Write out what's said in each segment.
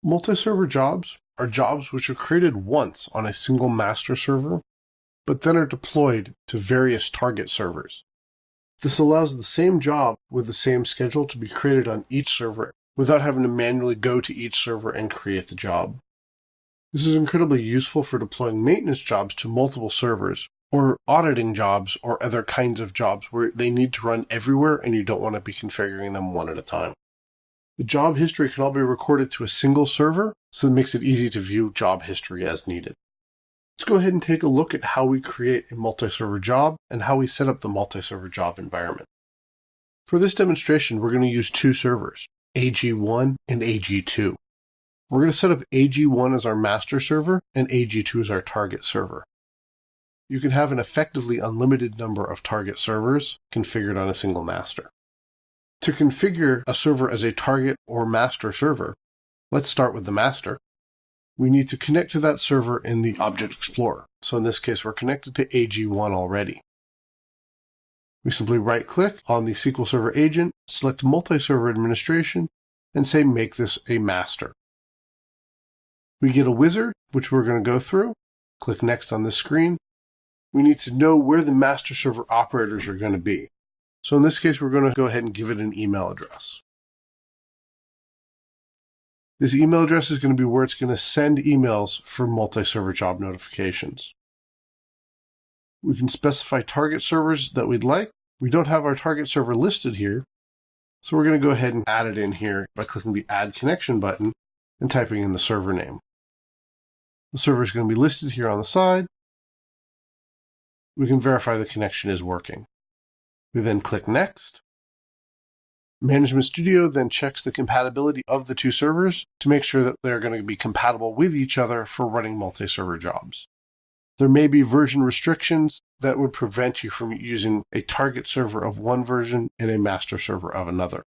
Multi-server jobs are jobs which are created once on a single master server, but then are deployed to various target servers. This allows the same job with the same schedule to be created on each server without having to manually go to each server and create the job. This is incredibly useful for deploying maintenance jobs to multiple servers, or auditing jobs or other kinds of jobs where they need to run everywhere and you don't want to be configuring them one at a time. The job history can all be recorded to a single server, so it makes it easy to view job history as needed. Let's go ahead and take a look at how we create a multi-server job and how we set up the multi-server job environment. For this demonstration, we're going to use two servers, AG1 and AG2. We're going to set up AG1 as our master server and AG2 as our target server. You can have an effectively unlimited number of target servers configured on a single master. To configure a server as a target or master server, let's start with the master. We need to connect to that server in the Object Explorer. So in this case, we're connected to AG1 already. We simply right-click on the SQL Server agent, select Multi-Server Administration, and say Make this a master. We get a wizard, which we're going to go through. Click Next on this screen. We need to know where the master server operators are going to be. So in this case, we're going to go ahead and give it an email address. This email address is going to be where it's going to send emails for multi-server job notifications. We can specify target servers that we'd like. We don't have our target server listed here, so we're going to go ahead and add it in here by clicking the Add Connection button and typing in the server name. The server is going to be listed here on the side. We can verify the connection is working. We then click Next. Management Studio then checks the compatibility of the two servers to make sure that they're going to be compatible with each other for running multi-server jobs. There may be version restrictions that would prevent you from using a target server of one version and a master server of another.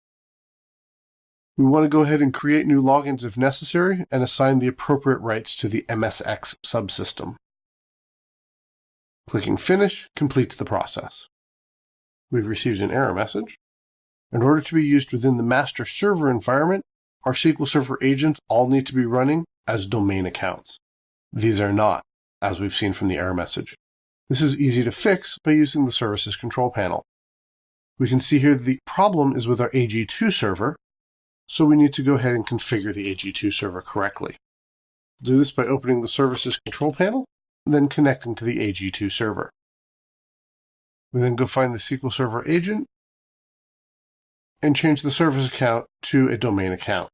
We want to go ahead and create new logins if necessary and assign the appropriate rights to the MSX subsystem. Clicking Finish completes the process. We've received an error message. In order to be used within the master server environment, our SQL Server agents all need to be running as domain accounts. These are not, as we've seen from the error message. This is easy to fix by using the Services Control Panel. We can see here the problem is with our AG2 server, so we need to go ahead and configure the AG2 server correctly. We'll do this by opening the Services Control Panel and then connecting to the AG2 server. We then go find the SQL Server agent and change the service account to a domain account.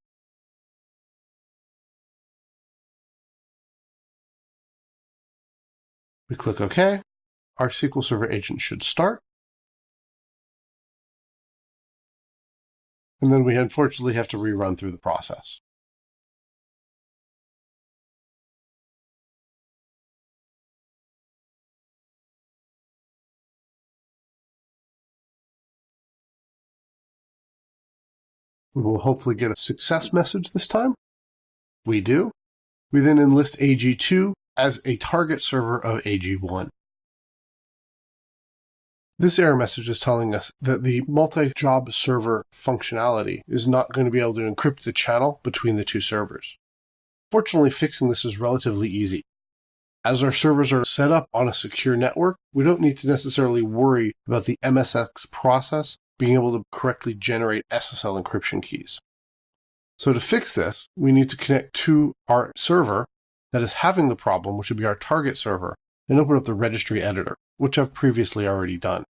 We click OK. Our SQL Server agent should start. And then we unfortunately have to rerun through the process. We will hopefully get a success message this time. We do. We then enlist AG2 as a target server of AG1. This error message is telling us that the multi-job server functionality is not going to be able to encrypt the channel between the two servers. Fortunately, fixing this is relatively easy. As our servers are set up on a secure network, we don't need to necessarily worry about the MSX process being able to correctly generate SSL encryption keys. So to fix this, we need to connect to our server that is having the problem, which would be our target server, and open up the registry editor, which I've previously already done.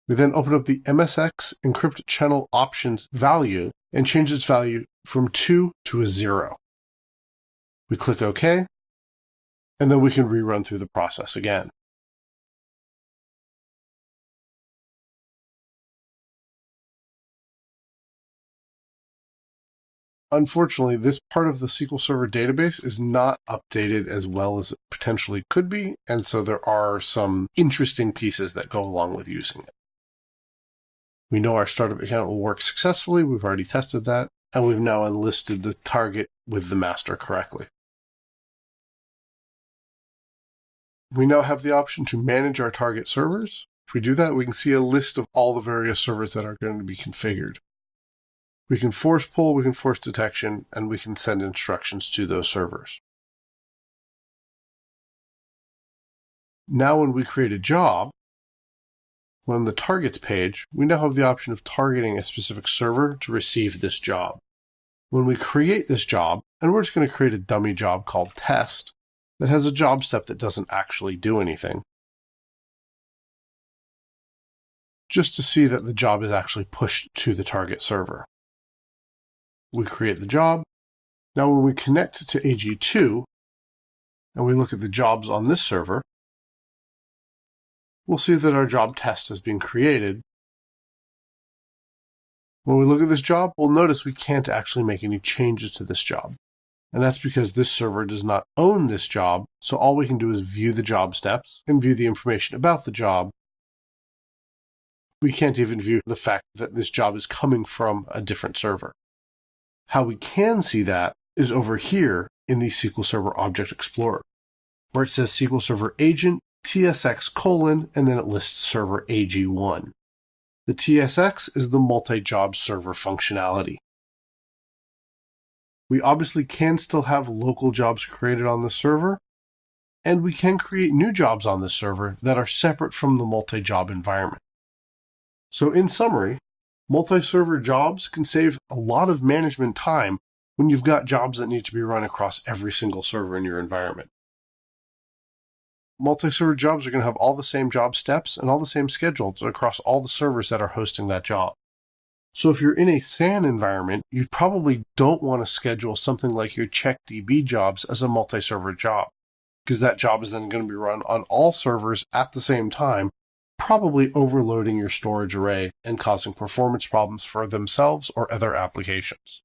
We then open up the MSX encrypt channel options value and change its value from 2 to a 0. We click OK, and then we can rerun through the process again. Unfortunately, this part of the SQL Server database is not updated as well as it potentially could be, and so there are some interesting pieces that go along with using it. We know our startup account will work successfully. We've already tested that, and we've now enlisted the target with the master correctly. We now have the option to manage our target servers. If we do that, we can see a list of all the various servers that are going to be configured. We can force pull, we can force detection, and we can send instructions to those servers. Now when we create a job, on the targets page, we now have the option of targeting a specific server to receive this job. When we create this job, and we're just going to create a dummy job called test that has a job step that doesn't actually do anything, just to see that the job is actually pushed to the target server. We create the job. Now when we connect to AG2 and we look at the jobs on this server, we'll see that our job test has been created. When we look at this job, we'll notice we can't actually make any changes to this job. And that's because this server does not own this job, so all we can do is view the job steps and view the information about the job. We can't even view the fact that this job is coming from a different server. How we can see that is over here in the SQL Server Object Explorer, where it says SQL Server Agent TSX : and then it lists server AG1. The TSX is the multi-job server functionality. We obviously can still have local jobs created on the server, and we can create new jobs on the server that are separate from the multi-job environment. So in summary, multi-server jobs can save a lot of management time when you've got jobs that need to be run across every single server in your environment. Multi-server jobs are going to have all the same job steps and all the same schedules across all the servers that are hosting that job. So if you're in a SAN environment, you probably don't want to schedule something like your CheckDB jobs as a multi-server job, because that job is then going to be run on all servers at the same time, probably overloading your storage array and causing performance problems for themselves or other applications.